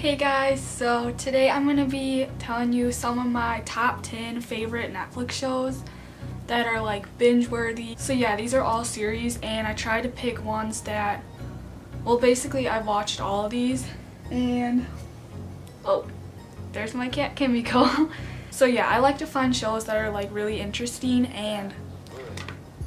Hey guys, so today I'm going to be telling you some of my top 10 favorite Netflix shows that are like binge worthy. So yeah, these are all series and I tried to pick ones that, well basically I've watched all of these and, oh, there's my cat Kimiko. So yeah, I like to find shows that are like really interesting and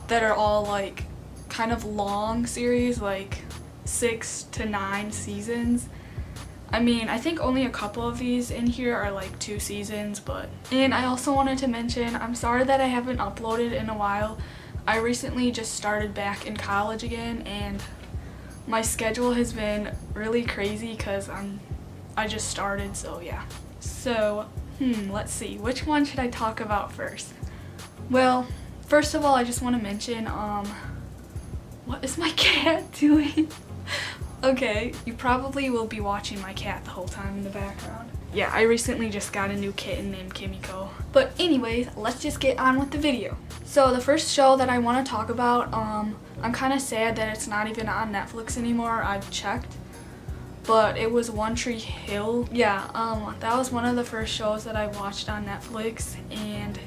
that are all like kind of long series, like 6 to 9 seasons. I mean, I think only a couple of these in here are like 2 seasons, but... And I also wanted to mention, I'm sorry that I haven't uploaded in a while. I recently just started back in college again, and my schedule has been really crazy because I just started, so yeah. So, let's see, which one should I talk about first? Well, first of all, I just want to mention, what is my cat doing? Okay, you probably will be watching my cat the whole time in the background. Yeah, I recently just got a new kitten named Kimiko. But anyways, let's just get on with the video. So the first show that I want to talk about, I'm kind of sad that it's not even on Netflix anymore. I've checked. But it was One Tree Hill. Yeah, that was one of the first shows that I watched on Netflix, and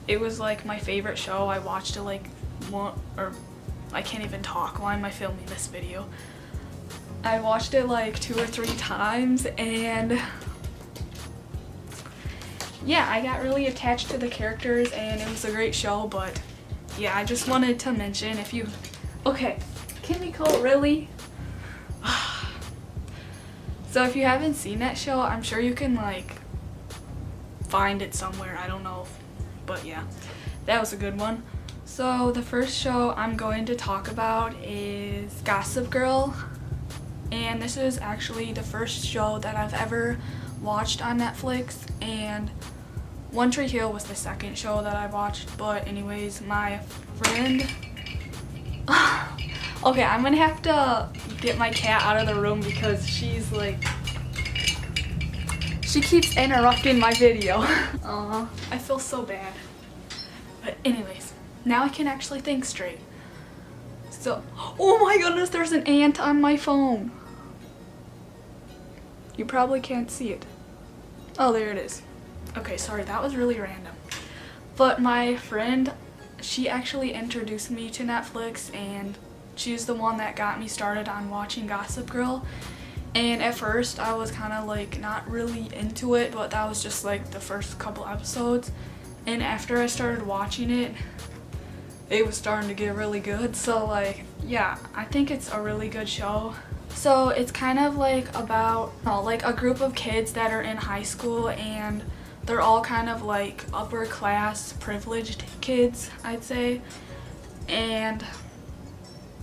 it was like my favorite show. I watched it like I can't even talk. Why am I filming this video? I watched it like 2 or 3 times and yeah, I got really attached to the characters and it was a great show, but yeah, I just wanted to mention if you... Okay, Kimiko, really? So if you haven't seen that show, I'm sure you can like find it somewhere. I don't know, but yeah, that was a good one. So the first show I'm going to talk about is Gossip Girl, and this is actually the first show that I've ever watched on Netflix, and One Tree Hill was the second show that I watched. But anyways, my friend okay, I'm gonna have to get my cat out of the room because she's like, she keeps interrupting my video. I feel so bad. But anyways, now I can actually think straight. So, oh my goodness, there's an ant on my phone. You probably can't see it. Oh, there it is. Okay, sorry, that was really random. But my friend, she actually introduced me to Netflix, and she's the one that got me started on watching Gossip Girl. And at first, I was kind of like not really into it, but that was just like the first couple episodes. And after I started watching it, it was starting to get really good. So like, yeah, I think it's a really good show. So it's kind of like about like a group of kids that are in high school, and they're all kind of like upper class privileged kids, I'd say. And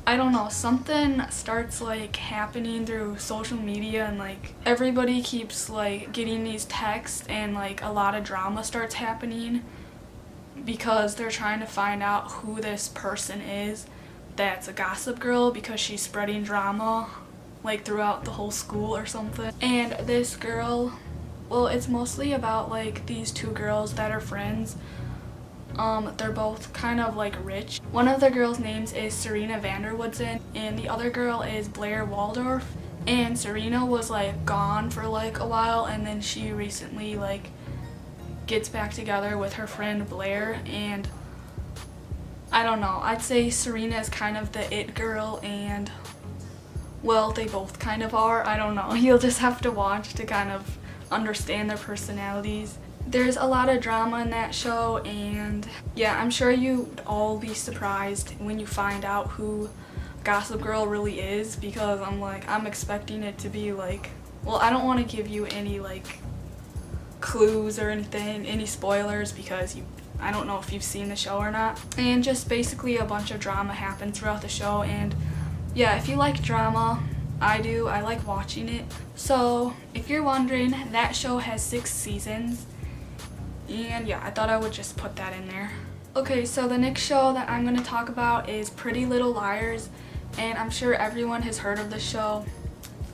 I don't know, something starts like happening through social media, and like everybody keeps like getting these texts, and like a lot of drama starts happening because they're trying to find out who this person is that's a gossip girl, because she's spreading drama like throughout the whole school or something. And this girl, well, it's mostly about like these 2 girls that are friends. They're both kind of like rich. One of the girls' names is Serena Vanderwoodson, and the other girl is Blair Waldorf. And Serena was like gone for like a while, and then she recently like gets back together with her friend Blair, and I don't know, I'd say Serena is kind of the it girl, and well, they both kind of are. I don't know, you'll just have to watch to kind of understand their personalities. There's a lot of drama in that show, and yeah, I'm sure you'd all be surprised when you find out who Gossip Girl really is, because I'm expecting it to be like, well, I don't want to give you any like clues or anything, any spoilers, because I don't know if you've seen the show or not. And just basically a bunch of drama happens throughout the show, and yeah, if you like drama, I do, I like watching it. So if you're wondering, that show has 6 seasons, and yeah, I thought I would just put that in there. Okay, so the next show that I'm going to talk about is Pretty Little Liars, and I'm sure everyone has heard of this show.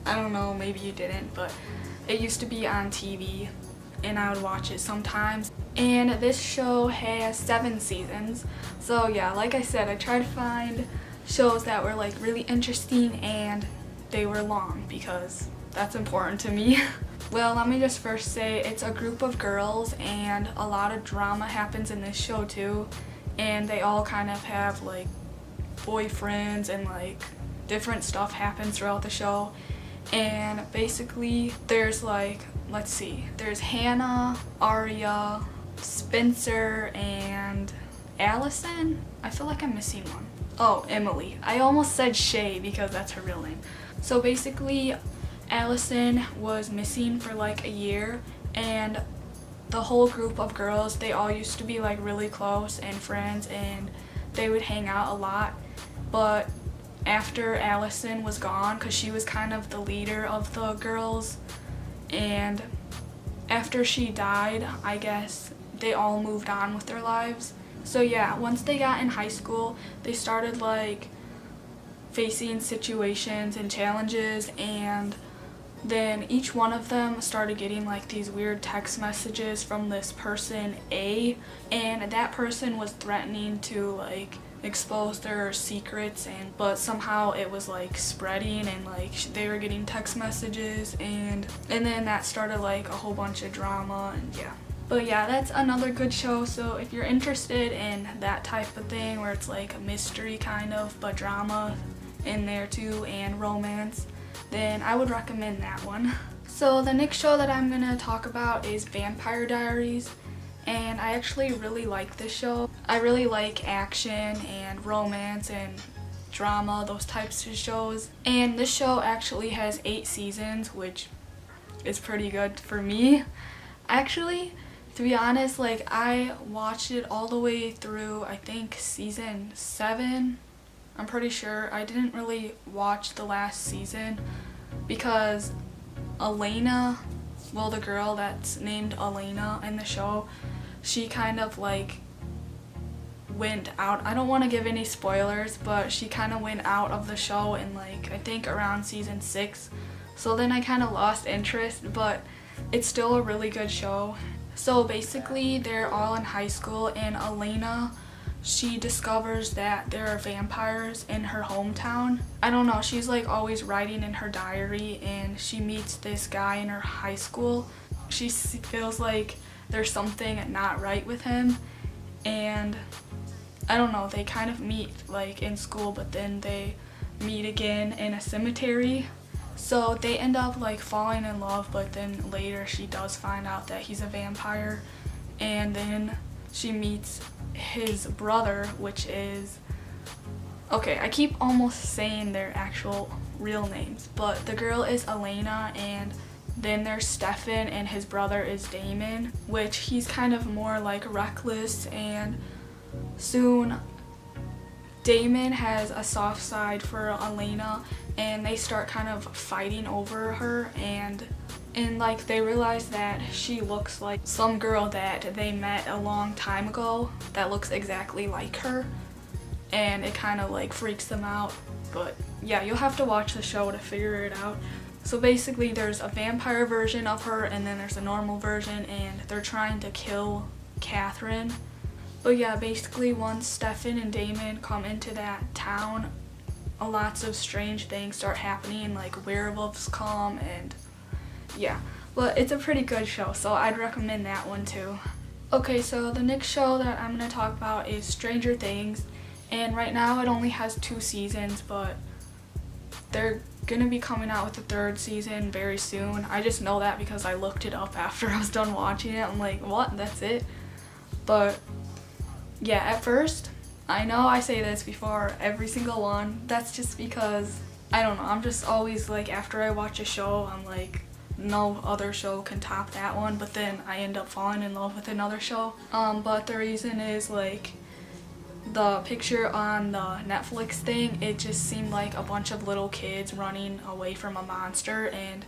I don't know, maybe you didn't, but it used to be on TV, and I would watch it sometimes. And this show has 7 seasons. So yeah, like I said, I tried to find shows that were like really interesting and they were long, because that's important to me. Well, let me just first say it's a group of girls and a lot of drama happens in this show too. And they all kind of have like boyfriends and like different stuff happens throughout the show. And basically there's like, let's see, there's Hannah, Aria, Spencer, and Allison. I feel like I'm missing one. Oh, Emily. I almost said Shay because that's her real name. So basically Allison was missing for like a year, and the whole group of girls, they all used to be like really close and friends, and they would hang out a lot. But after Allison was gone, because she was kind of the leader of the girls, and after she died, I guess they all moved on with their lives. So yeah, once they got in high school, they started like facing situations and challenges, and then each one of them started getting like these weird text messages from this person A, and that person was threatening to like expose their secrets, but somehow it was like spreading, and like they were getting text messages, and then that started like a whole bunch of drama, and yeah. But yeah, that's another good show. So if you're interested in that type of thing where it's like a mystery kind of but drama in there too and romance, then I would recommend that one. So the next show that I'm gonna talk about is Vampire Diaries, and I actually really like this show. I really like action and romance and drama, those types of shows. And this show actually has 8 seasons, which is pretty good for me. Actually, to be honest, like I watched it all the way through, I think season 7. I'm pretty sure. I didn't really watch the last season because Elena, well, the girl that's named Elena in the show, she kind of like went out. I don't want to give any spoilers, but she kind of went out of the show in like I think around season 6. So then I kind of lost interest, but it's still a really good show. So basically they're all in high school, and Elena, she discovers that there are vampires in her hometown. I don't know, she's like always writing in her diary, and she meets this guy in her high school. She feels like there's something not right with him, and I don't know, they kind of meet like in school, but then they meet again in a cemetery. So they end up like falling in love, but then later she does find out that he's a vampire, and then she meets his brother, which is, okay, I keep almost saying their actual real names, but the girl is Elena, and then there's Stefan, and his brother is Damon, which he's kind of more like reckless, and soon Damon has a soft side for Elena, and they start kind of fighting over her, and like they realize that she looks like some girl that they met a long time ago that looks exactly like her, and it kind of like freaks them out. But yeah, you'll have to watch the show to figure it out. So basically there's a vampire version of her, and then there's a normal version, and they're trying to kill Catherine. But yeah, basically once Stefan and Damon come into that town, lots of strange things start happening, like werewolves come, and yeah. But it's a pretty good show, so I'd recommend that one too. Okay, so the next show that I'm going to talk about is Stranger Things, and right now it only has 2 seasons, but they're going to be coming out with the 3rd season very soon. I just know that because I looked it up after I was done watching it. I'm like, what? That's it? But yeah, at first, I know I say this before every single one. That's just because, I don't know, I'm just always like, after I watch a show, I'm like, no other show can top that one, but then I end up falling in love with another show. But the reason is like, the picture on the Netflix thing, it just seemed like a bunch of little kids running away from a monster, and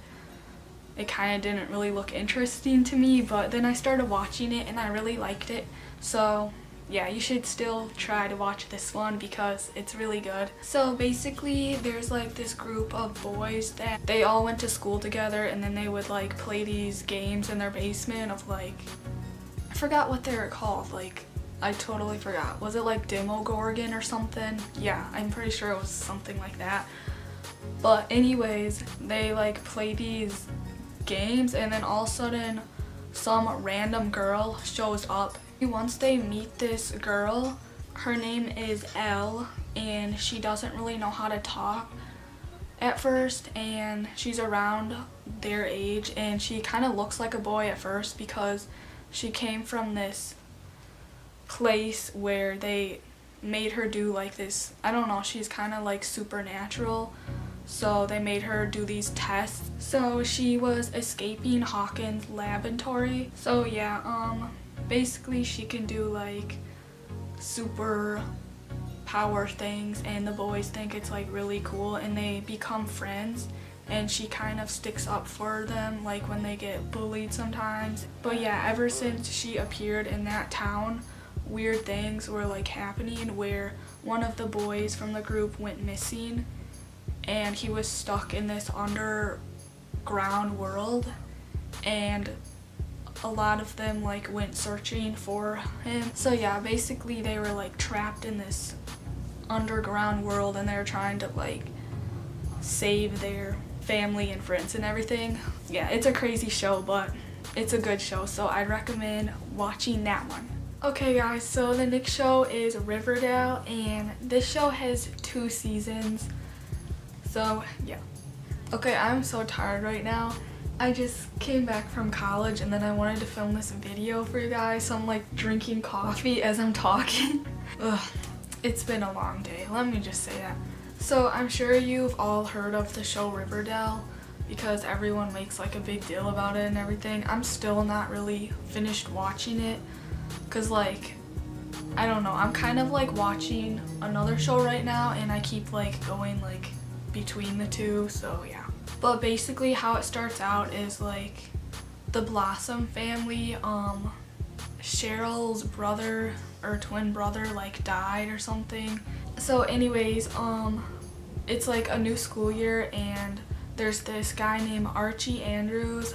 it kind of didn't really look interesting to me, but then I started watching it and I really liked it. So yeah, you should still try to watch this one because it's really good. So basically there's like this group of boys that they all went to school together, and then they would like play these games in their basement of like, I forgot what they were called, like I totally forgot. Was it like Demogorgon or something? Yeah, I'm pretty sure it was something like that. But anyways, they like play these games, and then all of a sudden some random girl shows up. Once they meet this girl, her name is Elle, and she doesn't really know how to talk at first, and she's around their age, and she kind of looks like a boy at first because she came from this place where they made her do like this, I don't know, she's kind of like supernatural, so they made her do these tests. So she was escaping Hawkins' laboratory. So yeah, basically she can do like super power things, and the boys think it's like really cool, and they become friends, and she kind of sticks up for them like when they get bullied sometimes. But yeah, ever since she appeared in that town, weird things were like happening, where one of the boys from the group went missing, and he was stuck in this underground world, and a lot of them like went searching for him. So yeah, basically they were like trapped in this underground world, and they're trying to like save their family and friends and everything. Yeah, it's a crazy show, but it's a good show, so I'd recommend watching that one. Okay guys, so the next show is Riverdale, and this show has 2 seasons. So yeah. Okay, I'm so tired right now. I just came back from college, and then I wanted to film this video for you guys, so I'm like drinking coffee as I'm talking. Ugh, it's been a long day, let me just say that. So I'm sure you've all heard of the show Riverdale because everyone makes like a big deal about it and everything. I'm still not really finished watching it because like, I don't know, I'm kind of like watching another show right now, and I keep like going like between the two, so yeah. But basically how it starts out is like the Blossom family, Cheryl's brother or twin brother like died or something. So anyways, it's like a new school year, and there's this guy named Archie Andrews,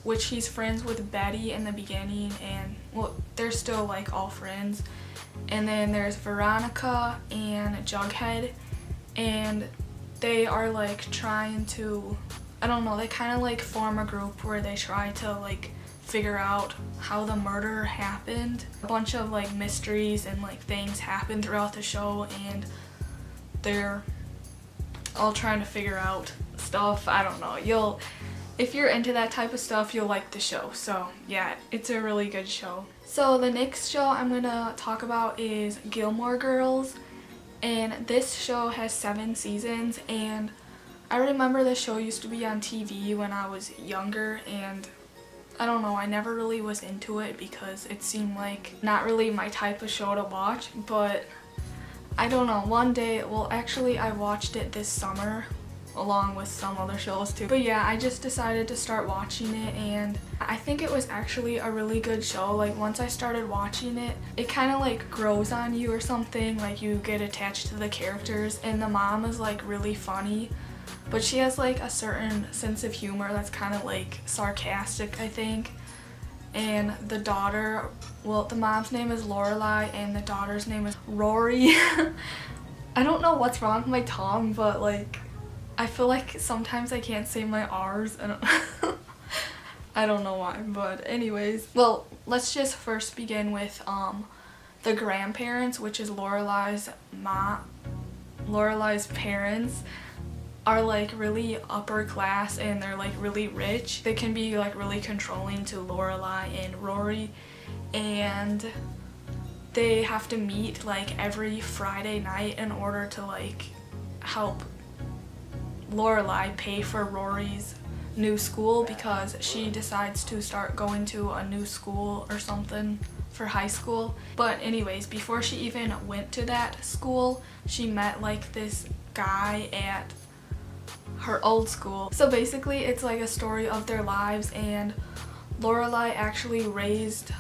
which he's friends with Betty in the beginning, and well, they're still like all friends. And then there's Veronica and Jughead, and they are like trying to, I don't know, they kind of like form a group where they try to like figure out how the murder happened. A bunch of like mysteries and like things happen throughout the show, and they're all trying to figure out stuff. I don't know, if you're into that type of stuff, you'll like the show. So yeah, it's a really good show. So the next show I'm gonna talk about is Gilmore Girls, and this show has 7 seasons, and I remember this show used to be on TV when I was younger, and I don't know, I never really was into it because it seemed like not really my type of show to watch. But I don't know, one day, well actually I watched it this summer along with some other shows too. But yeah, I just decided to start watching it, and I think it was actually a really good show. Like once I started watching it, it kind of like grows on you or something, like you get attached to the characters, and the mom is like really funny, but she has like a certain sense of humor that's kind of like sarcastic, I think. And the daughter, well, the mom's name is Lorelai and the daughter's name is Rory. I don't know what's wrong with my tongue, but like I feel like sometimes I can't say my R's. I don't know why, but anyways. Well, let's just first begin with the grandparents, which is Lorelai's parents are like really upper class, and they're like really rich. They can be like really controlling to Lorelai and Rory, and they have to meet like every Friday night in order to like help Lorelai pay for Rory's new school, because she decides to start going to a new school or something for high school. But anyways, before she even went to that school, she met like this guy at her old school. So basically it's like a story of their lives, and Lorelai actually raised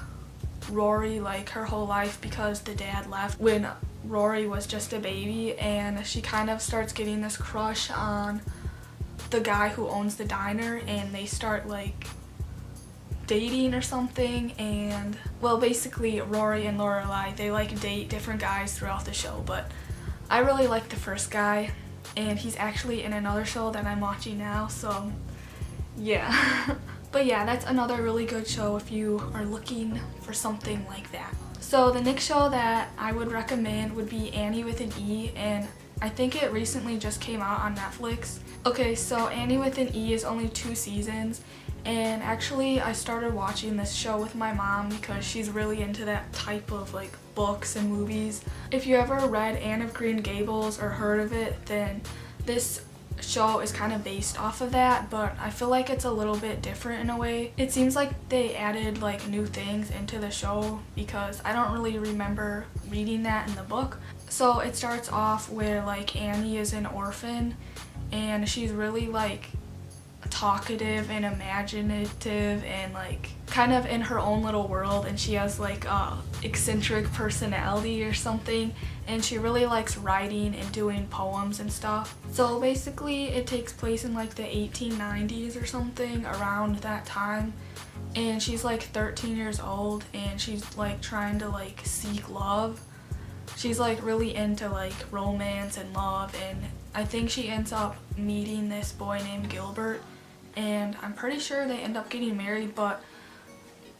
Rory like her whole life because the dad left when Rory was just a baby, and she kind of starts getting this crush on the guy who owns the diner, and they start like dating or something. And well, basically Rory and Lorelai, they like date different guys throughout the show, but I really like the first guy. and he's actually in another show that I'm watching now, so yeah. But yeah, that's another really good show if you are looking for something like that. So the next show that I would recommend would be Annie with an E, and I think it recently just came out on Netflix. Okay, so Annie with an E is only 2 seasons, and actually I started watching this show with my mom because she's really into that type of like books and movies. If you ever read Anne of Green Gables or heard of it, then this show is kind of based off of that, but I feel like it's a little bit different in a way. It seems like they added like new things into the show because I don't really remember reading that in the book. So it starts off where like Annie is an orphan and she's really like talkative and imaginative and like kind of in her own little world, and she has like a eccentric personality or something, and she really likes writing and doing poems and stuff. So basically it takes place in like the 1890s or something, around that time, and she's like 13 years old and she's like trying to like seek love. She's like really into like romance and love, and I think she ends up meeting this boy named Gilbert, and I'm pretty sure they end up getting married, but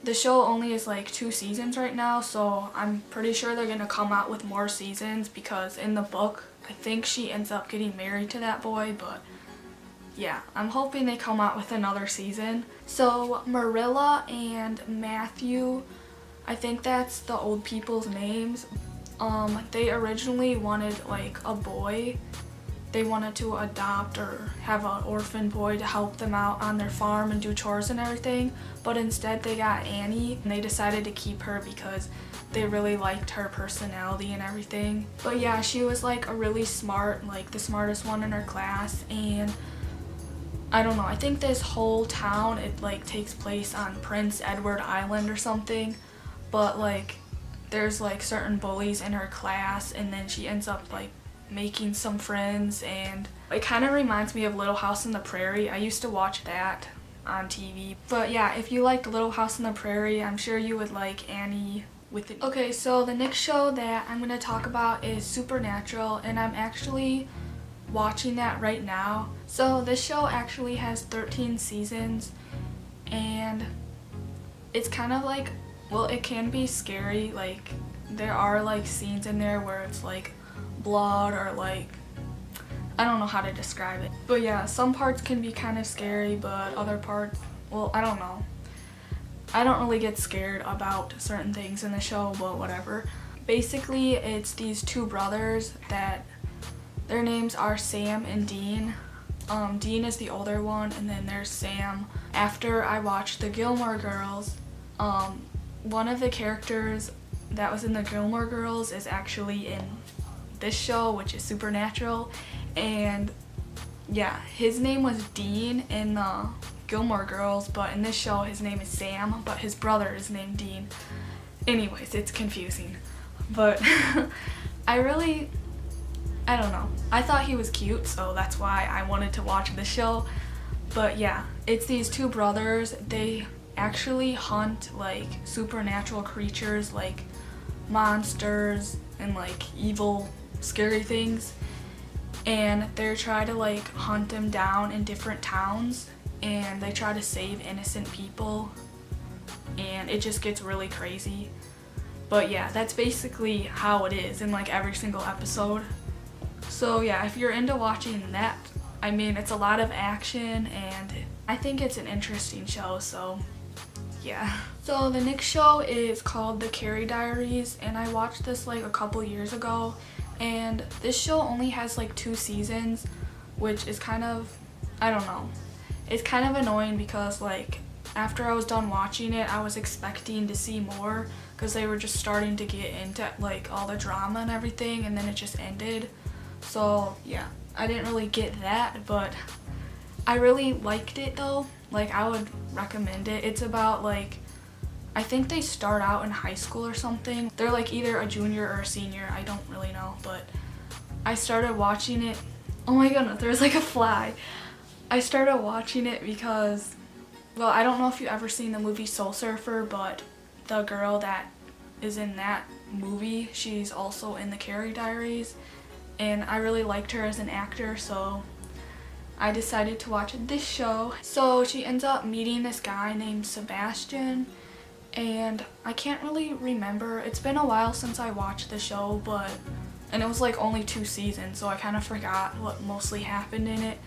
the show only is like 2 seasons right now, so I'm pretty sure they're gonna come out with more seasons because in the book I think she ends up getting married to that boy, but yeah, I'm hoping they come out with another season. So Marilla and Matthew, I think that's the old people's names. They originally wanted like a boy. They wanted to adopt or have an orphan boy to help them out on their farm and do chores and everything, but instead they got Annie, and they decided to keep her because they really liked her personality and everything. But yeah, she was like a really smart, like the smartest one in her class, and I don't know, I think this whole town, it like takes place on Prince Edward Island or something, but like there's like certain bullies in her class, and then she ends up like making some friends, and it kind of reminds me of Little House on the Prairie. I used to watch that on TV. But yeah, if you liked Little House on the Prairie, I'm sure you would like Annie with it. Okay, so the next show that I'm going to talk about is Supernatural, and I'm actually watching that right now. So this show actually has 13 seasons, and it's kind of like, well, it can be scary. Like there are like scenes in there where it's like blood or like, I don't know how to describe it, but yeah, some parts can be kind of scary, but other parts, well, I don't know, I don't really get scared about certain things in the show, but whatever. Basically it's these 2 brothers that their names are Sam and Dean. Dean is the older one, and then there's Sam. After I watched the Gilmore Girls, one of the characters that was in the Gilmore Girls is actually in this show, which is Supernatural, and yeah, his name was Dean in the Gilmore Girls, but in this show his name is Sam, but his brother is named Dean. Anyways, it's confusing, but I don't know, I thought he was cute, so that's why I wanted to watch the show. But yeah, it's these 2 brothers. They actually hunt like supernatural creatures, like monsters and like evil scary things, and they try to like hunt them down in different towns, and they try to save innocent people, and it just gets really crazy. But yeah, that's basically how it is in like every single episode. So yeah, if you're into watching that, I mean, it's a lot of action, and I think it's an interesting show, so yeah. So the next show is called The Carrie Diaries, and I watched this like a couple years ago, and this show only has like 2 seasons, which is kind of, I don't know, it's kind of annoying because like after I was done watching it, I was expecting to see more because they were just starting to get into like all the drama and everything, and then it just ended. So yeah, I didn't really get that, but I really liked it though. Like I would recommend it. It's about like, I think they start out in high school or something. They're like either a junior or a senior, I don't really know, but I started watching it. Oh my goodness, there's like a fly. I started watching it because, well, I don't know if you've ever seen the movie Soul Surfer, but the girl that is in that movie, she's also in the Carrie Diaries, and I really liked her as an actor, so I decided to watch this show. So she ends up meeting this guy named Sebastian, and I can't really remember. It's been a while since I watched the show, and it was like only 2 seasons, so I kind of forgot what mostly happened in it.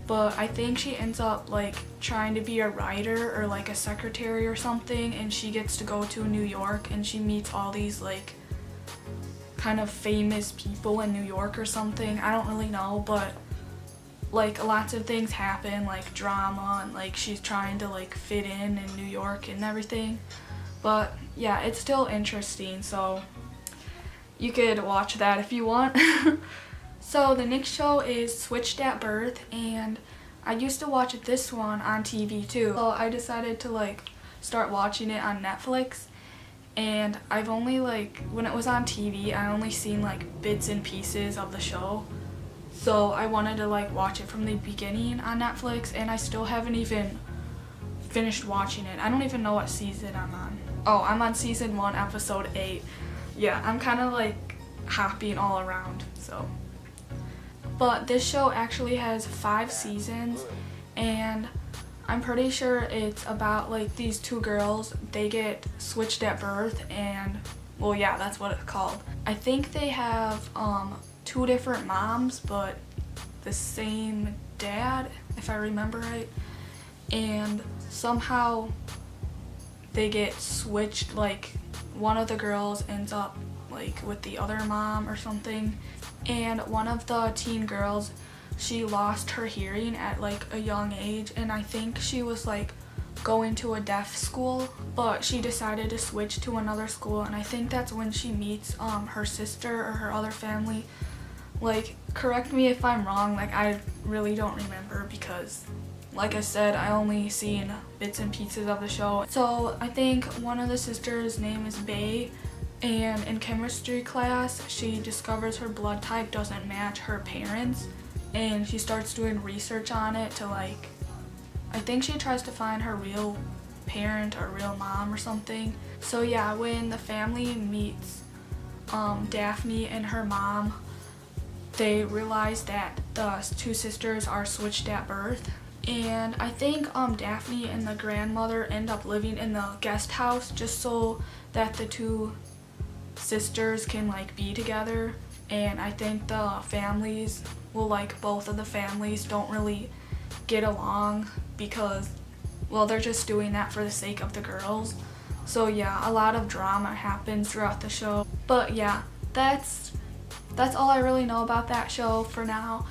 But I think she ends up like trying to be a writer or like a secretary or something, and she gets to go to New York and she meets all these like kind of famous people in New York or something. I don't really know, but like lots of things happen, like drama, and like she's trying to like fit in New York and everything. But yeah, it's still interesting, so you could watch that if you want. So the next show is Switched at Birth, and I used to watch this one on TV too. So I decided to like start watching it on Netflix, and I've only like, when it was on TV, I only seen like bits and pieces of the show. So I wanted to like watch it from the beginning on Netflix, and I still haven't even finished watching it. I don't even know what season I'm on. Oh, I'm on season 1, episode 8. Yeah, I'm kind of like hopping all around, so. But this show actually has 5 seasons, and I'm pretty sure it's about like these 2 girls. They get switched at birth, and well, yeah, that's what it's called. I think they have 2 different moms, but the same dad, if I remember right. And somehow they get switched, like one of the girls ends up like with the other mom or something. And one of the teen girls, she lost her hearing at like a young age, and I think she was like going to a deaf school, but she decided to switch to another school, and I think that's when she meets her sister or her other family. Like, correct me if I'm wrong, like I really don't remember because like I said, I only seen bits and pieces of the show. So I think one of the sisters' name is Bae, and in chemistry class she discovers her blood type doesn't match her parents, and she starts doing research on it to like, I think she tries to find her real parent or real mom or something. So yeah, when the family meets Daphne and her mom, they realize that the 2 sisters are switched at birth. And I think Daphne and the grandmother end up living in the guest house just so that the 2 sisters can like be together. And I think the families, well, like both of the families don't really get along because, well, they're just doing that for the sake of the girls. So yeah, a lot of drama happens throughout the show. But yeah, that's all I really know about that show for now.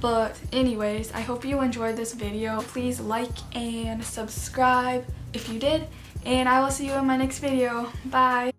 But anyways, I hope you enjoyed this video. Please like and subscribe if you did, and I will see you in my next video. Bye!